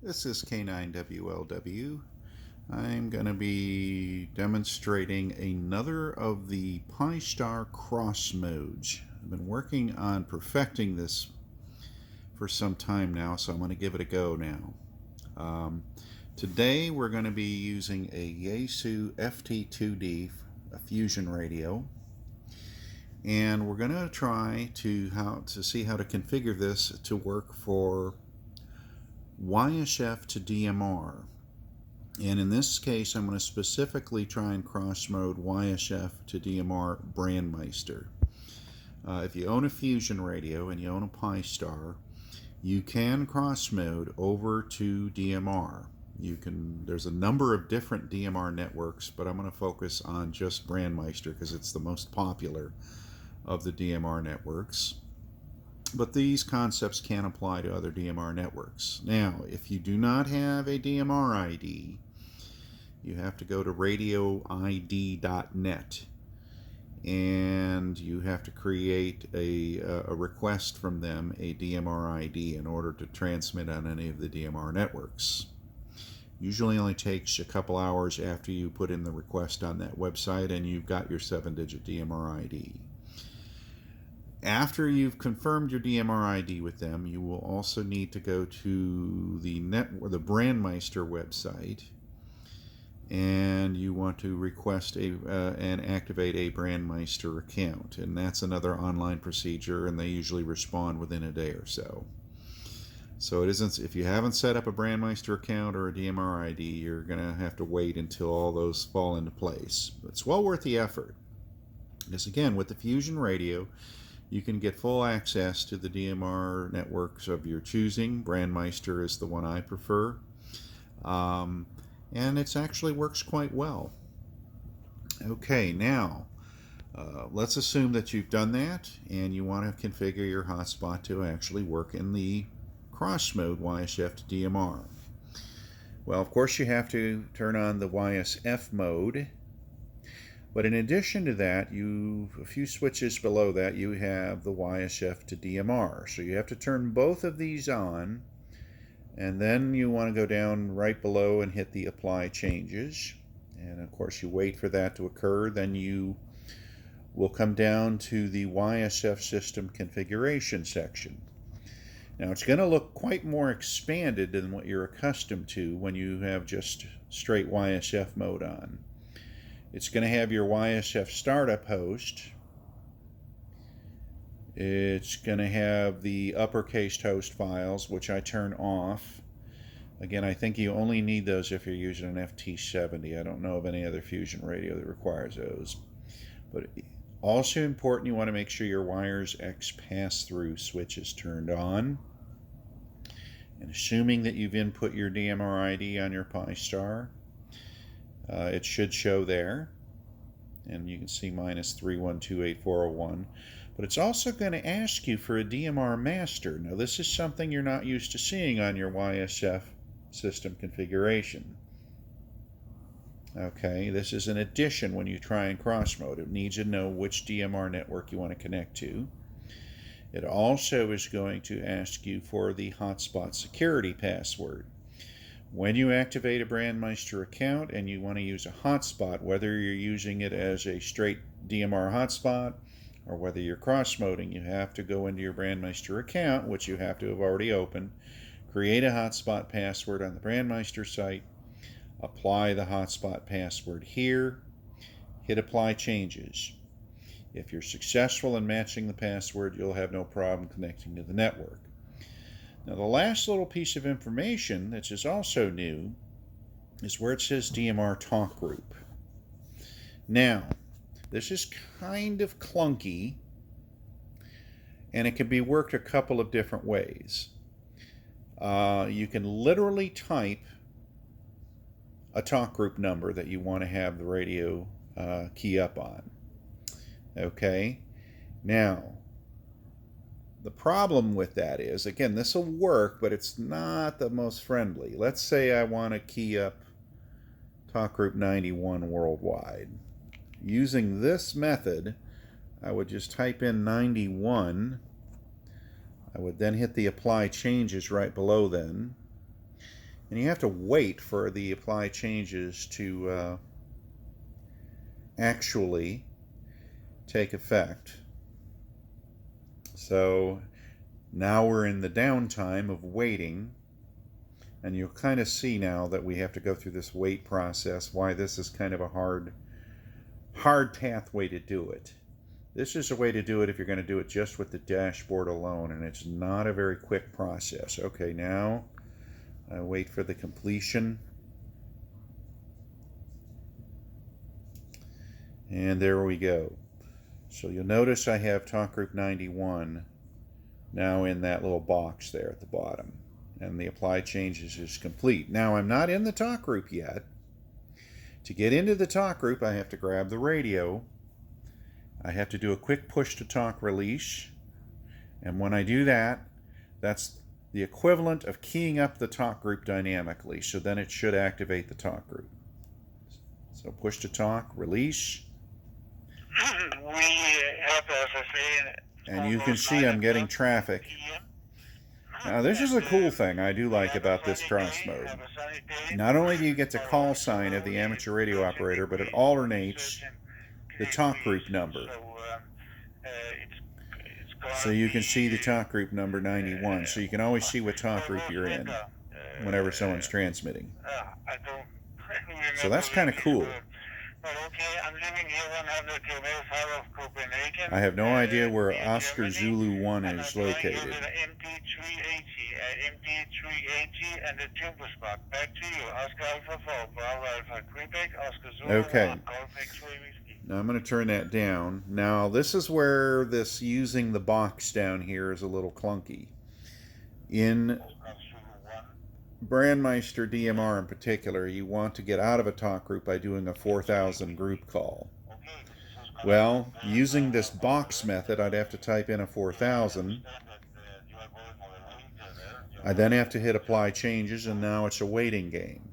This is K9WLW. I'm going to be demonstrating another of the Pi-Star cross modes. I've been working on perfecting this for some time now, so I'm going to give it a go now. Today we're going to be using a Yaesu FT2D, a fusion radio, and we're going to try to see how to configure this to work for YSF to DMR. And in this case, I'm going to specifically try and cross-mode YSF to DMR Brandmeister. If you own a fusion radio and you own a Pi-Star, you can cross-mode over to DMR. There's a number of different DMR networks, but I'm going to focus on just Brandmeister because it's the most popular of the DMR networks. But these concepts can apply to other DMR networks. Now, if you do not have a DMR ID, you have to go to radioid.net and you have to create a request from them, a DMR ID, in order to transmit on any of the DMR networks. Usually only takes a couple hours after you put in the request on that website and you've got your 7-digit DMR ID. After you've confirmed your DMR ID with them, you will also need to go to the Brandmeister website, and you want to request and activate a Brandmeister account, and that's another online procedure, and they usually respond within a day or so. So it isn't, if you haven't set up a Brandmeister account or a DMR ID, you're going to have to wait until all those fall into place. But it's well worth the effort, because again, with the Fusion Radio, you can get full access to the DMR networks of your choosing. Brandmeister is the one I prefer. And it actually works quite well. Okay, now let's assume that you've done that and you want to configure your hotspot to actually work in the cross mode YSF to DMR. Well, of course you have to turn on the YSF mode. But in addition to that, a few switches below that, you have the YSF to DMR. So you have to turn both of these on, and then you want to go down right below and hit the apply changes. And of course you wait for that to occur. Then you will come down to the YSF system configuration section. Now it's going to look quite more expanded than what you're accustomed to when you have just straight YSF mode on. It's going to have your YSF startup host. It's going to have the uppercase host files, which I turn off. Again, I think you only need those if you're using an FT70. I don't know of any other fusion radio that requires those. But also important, you want to make sure your wires X pass-through switch is turned on. And assuming that you've input your DMR ID on your Pi-Star, it should show there, and you can see -3128401. But it's also going to ask you for a DMR master. Now this is something you're not used to seeing on your YSF system configuration. Okay, this is an addition when you try and cross mode. It needs to know which DMR network you want to connect to. It also is going to ask you for the hotspot security password. When you activate a Brandmeister account and you want to use a hotspot, whether you're using it as a straight DMR hotspot or whether you're cross-moding, you have to go into your Brandmeister account, which you have to have already opened, create a hotspot password on the Brandmeister site, apply the hotspot password here, hit apply changes. If you're successful in matching the password, you'll have no problem connecting to the network. Now the last little piece of information that is also new is where it says DMR talk group. Now, this is kind of clunky and it can be worked a couple of different ways. You can literally type a talk group number that you want to have the radio key up on. Okay, now the problem with that is, again, this will work, but it's not the most friendly. Let's say I want to key up talk group 91 worldwide. Using this method, I would just type in 91. I would then hit the apply changes right below then. And you have to wait for the apply changes to actually take effect. So now we're in the downtime of waiting, and you'll kind of see now that we have to go through this wait process, why this is kind of a hard pathway to do it. This is a way to do it if you're going to do it just with the dashboard alone, and it's not a very quick process. Okay, now I wait for the completion. And there we go. So you'll notice I have talk group 91 now in that little box there at the bottom. And the apply changes is complete. Now I'm not in the talk group yet. To get into the talk group, I have to grab the radio. I have to do a quick push to talk release. And when I do that, that's the equivalent of keying up the talk group dynamically. So then it should activate the talk group. So push to talk, release. And you can see I'm getting traffic. Now this is a cool thing I do like about this cross mode. Not only do you get the call sign of the amateur radio operator, but it alternates the talk group number. So you can see the talk group number 91, so you can always see what talk group you're in whenever someone's transmitting. So that's kind of cool. I have no idea where Oscar Zulu 1 is located. Okay. Now I'm going to turn that down. Now this is where this using the box down here is a little clunky. In Brandmeister DMR in particular, you want to get out of a talk group by doing a 4000 group call. Well, using this box method, I'd have to type in a 4000. I then have to hit apply changes, and now it's a waiting game.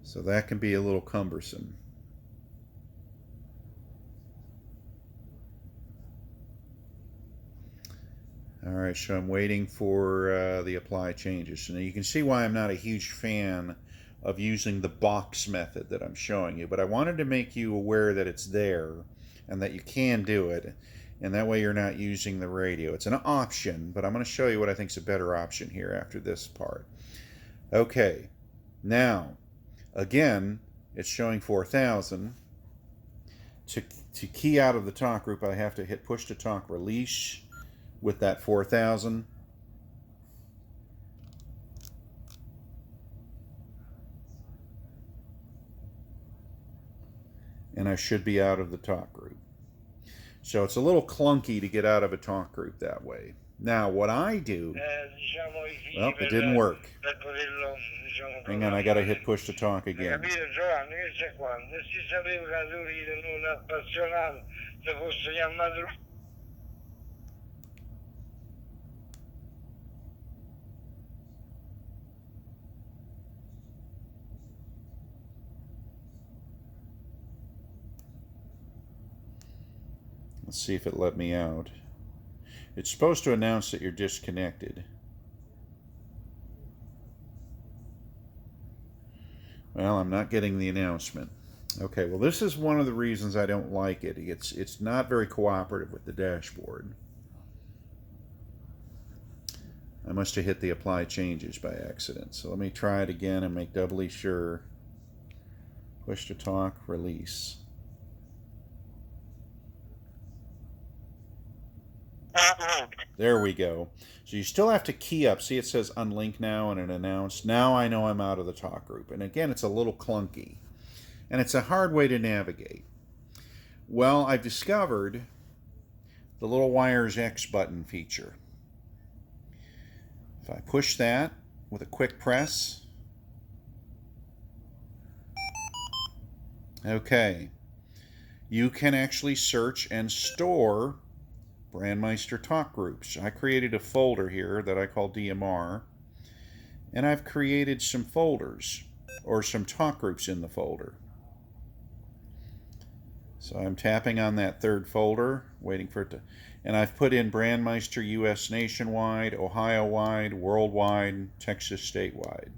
So that can be a little cumbersome. All right, so I'm waiting for the apply changes. So now you can see why I'm not a huge fan of using the box method that I'm showing you, but I wanted to make you aware that it's there and that you can do it, and that way you're not using the radio. It's an option, but I'm going to show you what I think is a better option here after this part. Okay, now, again, it's showing 4000. To key out of the talk group, I have to hit push to talk release with that 4000. And I should be out of the talk group. So it's a little clunky to get out of a talk group that way. Now what I do, well, it didn't work. Hang on, I gotta hit push to talk again. Let's see if it let me out. It's supposed to announce that you're disconnected. Well, I'm not getting the announcement. Okay, well this is one of the reasons I don't like it. It's not very cooperative with the dashboard. I must have hit the apply changes by accident. So let me try it again and make doubly sure. Push to talk, release. There we go. So you still have to key up. See, it says unlink now and it announced. Now I know I'm out of the talk group. And again, it's a little clunky. And it's a hard way to navigate. Well, I've discovered the little wires X button feature. If I push that with a quick press. Okay. You can actually search and store Brandmeister talk groups. I created a folder here that I call DMR, and I've created some folders or some talk groups in the folder. So I'm tapping on that third folder, waiting for it to, and I've put in Brandmeister US nationwide, Ohio wide, worldwide, Texas statewide.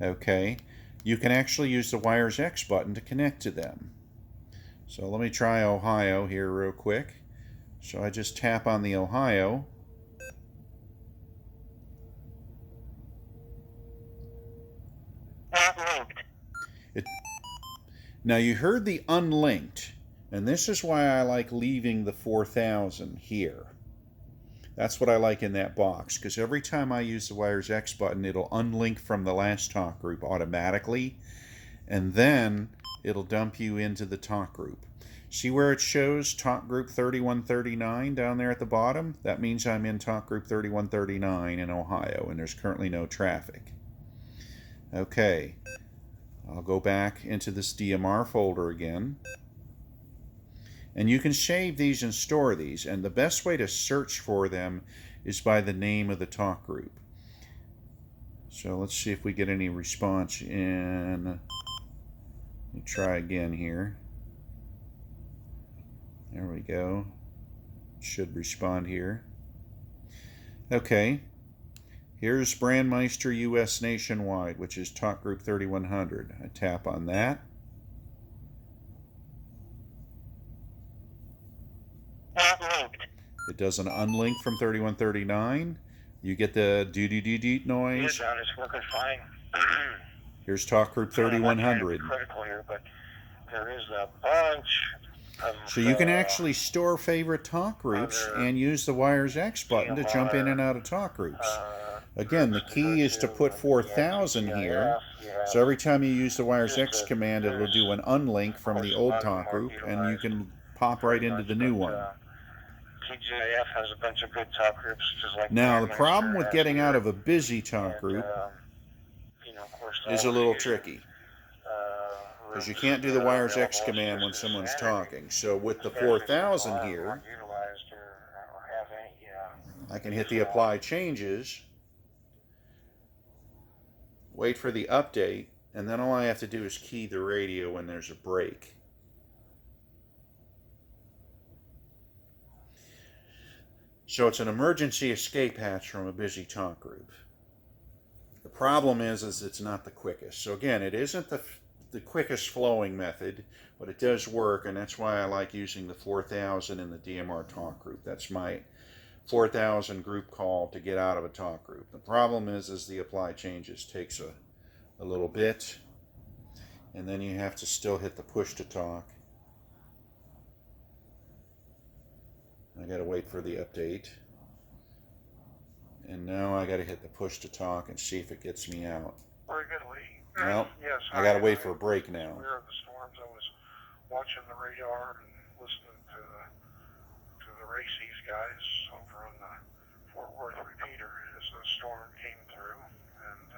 Okay, you can actually use the Wires X button to connect to them. So let me try Ohio here real quick. So I just tap on the Ohio. Now you heard the unlinked, and this is why I like leaving the 4000 here. That's what I like in that box, because every time I use the Wires X button, it'll unlink from the last talk group automatically, and then it'll dump you into the talk group. See where it shows talk group 3139 down there at the bottom? That means I'm in talk group 3139 in Ohio, and there's currently no traffic. Okay, I'll go back into this DMR folder again. And you can save these and store these, and the best way to search for them is by the name of the talk group. So let's see if we get any response in. Let me try again here. There we go. Should respond here. Okay. Here's Brandmeister US nationwide, which is talk group 3100. I tap on that. It does an unlink from 3139. You get the doo-doo-doo-doo noise. Yeah, John, it's working fine. Here's talk group 3100. Critical here, but there is a bunch of, so you can actually store favorite talk groups and use the Wires X button to jump in and out of talk groups. Again, the key is to put 4000 here. So every time you use the Wires X command, it will do an unlink from the old talk group, and you can pop right into the new one. TJF has a bunch of good talk groups, just like now, the problem with getting out of a busy talk group is a little tricky, because you can't do the Wires X command when someone's talking. So with the 4000 here, I can hit the apply changes, wait for the update, and then all I have to do is key the radio when there's a break. So it's an emergency escape hatch from a busy talk group. The problem is it's not the quickest. So again, it isn't the quickest flowing method, but it does work, and that's why I like using the 4000 in the DMR talk group. That's my 4000 group call to get out of a talk group. The problem is the apply changes takes a little bit, and then you have to still hit the push to talk. I gotta wait for the update. And now I gotta hit the push to talk and see if it gets me out. Very good, Lee. Well, yes, I gotta wait for a break now. Aware of the storms. I was watching the radar and listening to the Races guys over on the Fort Worth repeater as the storm came through. And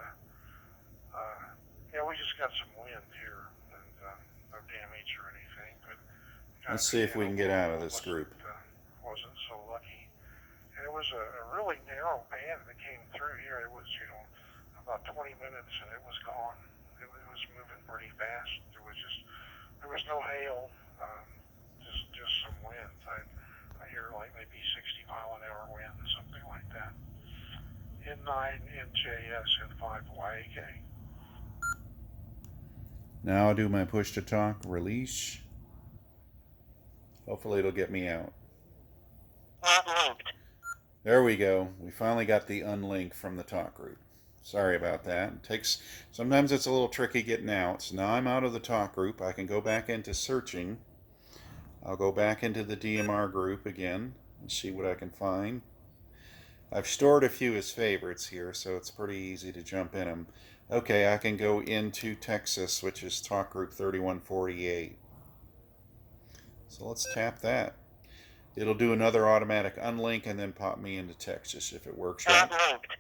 yeah, we just got some wind here and no damage or anything. But let's see if we can get out of this group. Wasn't so lucky. And it was a really narrow band that came through here. It was, about 20 minutes and it was gone. It was moving pretty fast. There was no hail, just some winds. I hear like maybe 60-mile-an-hour wind, something like that. N9, NJS, N5, YAK. Now I'll do my push to talk, release. Hopefully it'll get me out. There we go. We finally got the unlink from the talk group. Sorry about that. Sometimes it's a little tricky getting out. So now I'm out of the talk group. I can go back into searching. I'll go back into the DMR group again and see what I can find. I've stored a few as favorites here, so it's pretty easy to jump in them. Okay, I can go into Texas, which is talk group 3148. So let's tap that. It'll do another automatic unlink and then pop me into Texas if it works right.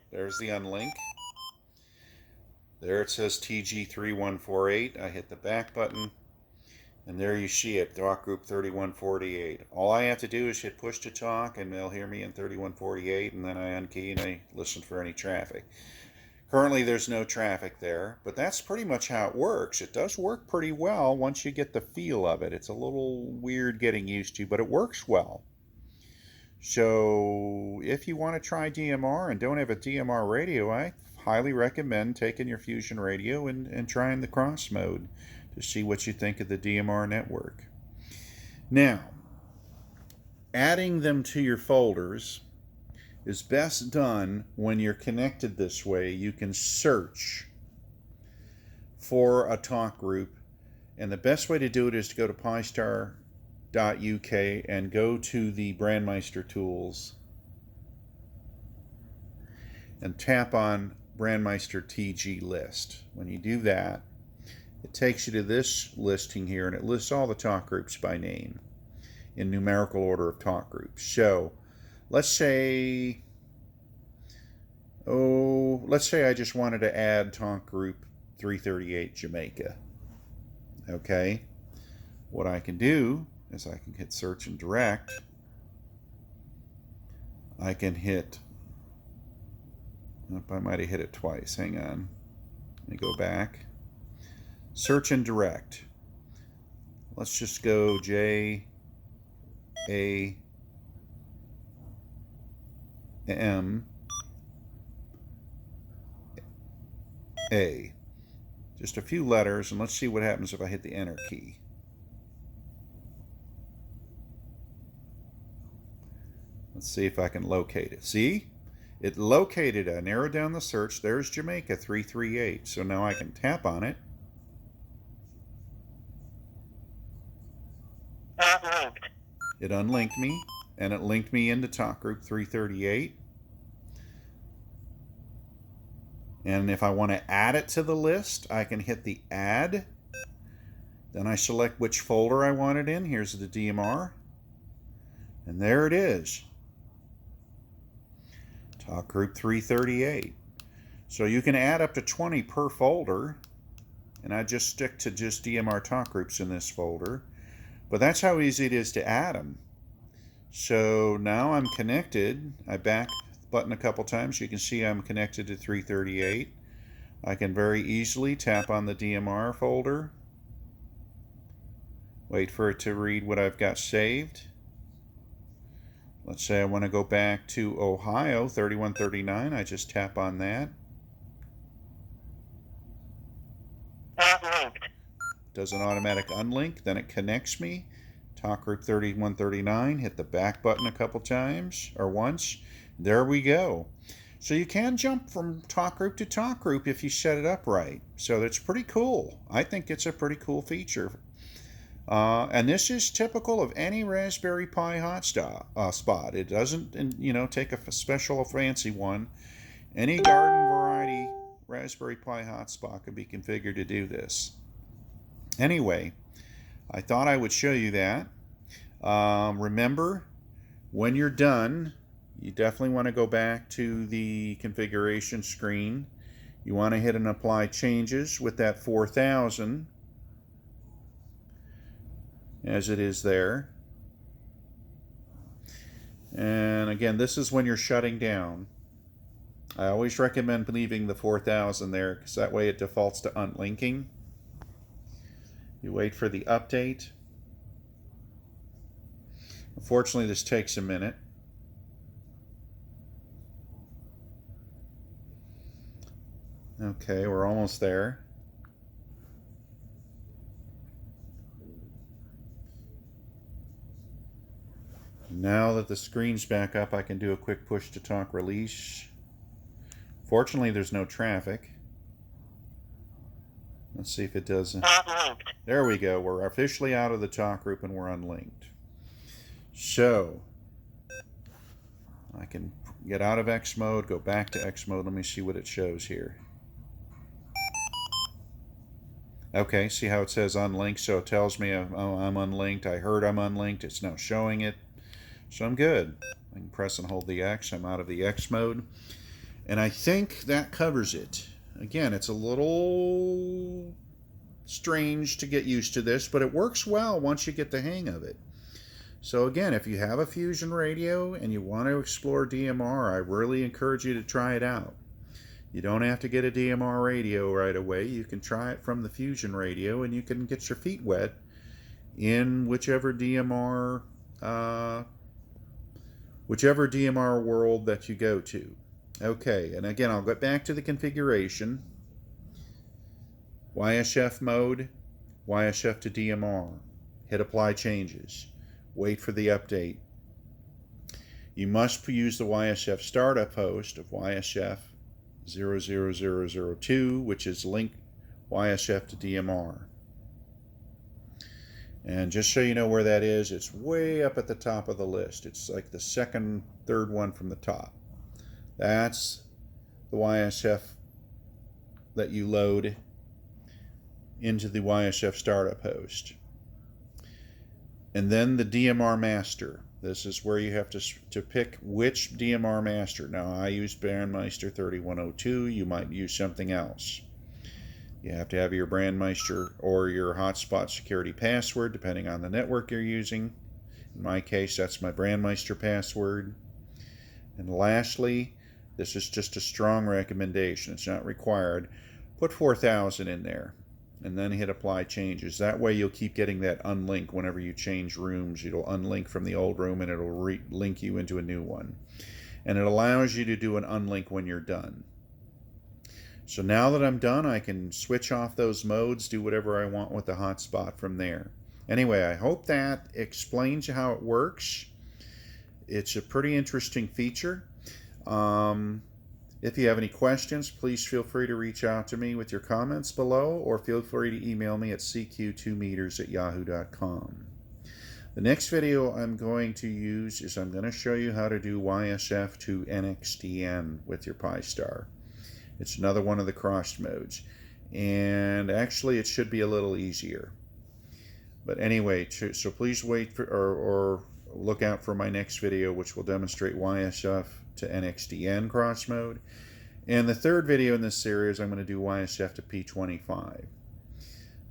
There's the unlink. There it says TG3148. I hit the back button, and there you see it, talk group 3148. All I have to do is hit push to talk, and they'll hear me in 3148, and then I unkey and I listen for any traffic. Currently there's no traffic there, but that's pretty much how it works. It does work pretty well once you get the feel of it. It's a little weird getting used to, but it works well. So if you want to try DMR and don't have a DMR radio, I highly recommend taking your Fusion radio and trying the cross mode to see what you think of the DMR network. Now, adding them to your folders is best done when you're connected this way. You can search for a talk group, and the best way to do it is to go to pistar.uk and go to the Brandmeister tools and tap on Brandmeister TG list. When you do that, it takes you to this listing here, and it lists all the talk groups by name in numerical order of talk groups. So let's say I just wanted to add talk group 338 Jamaica. Okay, what I can do is I can hit search and direct. I can hit, I might have hit it twice, hang on, let me go back. Search and direct. Let's just go JAMA. Just a few letters, and let's see what happens if I hit the enter key. Let's see if I can locate it. See? It located it. I narrowed down the search. There's Jamaica 338. So now I can tap on it. It unlinked me, and it linked me into talk group 338. And if I want to add it to the list, I can hit the add. Then I select which folder I want it in. Here's the DMR. And there it is. Talk group 338. So you can add up to 20 per folder. And I just stick to just DMR talk groups in this folder. But that's how easy it is to add them. So now I'm connected. I back the button a couple times. You can see I'm connected to 338. I can very easily tap on the DMR folder. Wait for it to read what I've got saved. Let's say I want to go back to Ohio 3139. I just tap on that. Does an automatic unlink, then it connects me. Talk group 3139, hit the back button a couple times, or once. There we go. So you can jump from talk group to talk group if you set it up right. So that's pretty cool. I think it's a pretty cool feature. And this is typical of any Raspberry Pi hotspot. It doesn't, take a special or fancy one. Any garden variety Raspberry Pi hotspot could be configured to do this. Anyway, I thought I would show you that. Remember, when you're done, you definitely want to go back to the configuration screen. You want to hit and apply changes with that 4000 as it is there. And again, this is when you're shutting down. I always recommend leaving the 4000 there because that way it defaults to unlinking. You wait for the update. Unfortunately, this takes a minute. Okay, we're almost there. Now that the screen's back up, I can do a quick push to talk release. Fortunately, there's no traffic. Let's see if it does. There we go. We're officially out of the talk group and we're unlinked. So I can get out of X mode, go back to X mode. Let me see what it shows here. Okay, see how it says unlinked? So it tells me I'm unlinked. I heard I'm unlinked. It's now showing it. So I'm good. I can press and hold the X. I'm out of the X mode. And I think that covers it. Again, it's a little strange to get used to this, but it works well once you get the hang of it. So again, if you have a Fusion radio and you want to explore DMR, I really encourage you to try it out. You don't have to get a DMR radio right away. You can try it from the Fusion radio, and you can get your feet wet in whichever DMR world that you go to. Okay, and again, I'll get back to the configuration. YSF mode, YSF to DMR. Hit apply changes. Wait for the update. You must use the YSF startup host of YSF 00002, which is link YSF to DMR. And just so you know where that is, it's way up at the top of the list. It's like the second, third one from the top. That's the YSF that you load into the YSF startup host. And then the DMR master. This is where you have to pick which DMR master. Now, I use Brandmeister 3102. You might use something else. You have to have your Brandmeister or your hotspot security password, depending on the network you're using. In my case, that's my Brandmeister password. And lastly, this is just a strong recommendation. It's not required. Put 4000 in there, and then hit apply changes. That way you'll keep getting that unlink whenever you change rooms. It'll unlink from the old room, and it'll link you into a new one. And it allows you to do an unlink when you're done. So now that I'm done, I can switch off those modes, do whatever I want with the hotspot from there. Anyway, I hope that explains how it works. It's a pretty interesting feature. If you have any questions, please feel free to reach out to me with your comments below, or feel free to email me at cq2meters@yahoo.com. The next video I'm going to use is I'm going to show you how to do YSF to NXDN with your Pi-Star. It's another one of the crossed modes, and actually it should be a little easier. But anyway, so please wait for or look out for my next video, which will demonstrate YSF to NXDN cross mode. And the third video in this series, I'm going to do YSF to P25.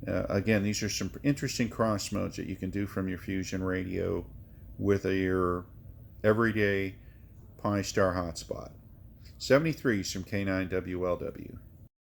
Again, these are some interesting cross modes that you can do from your Fusion radio with your everyday Pi-Star hotspot. 73 is from K9WLW.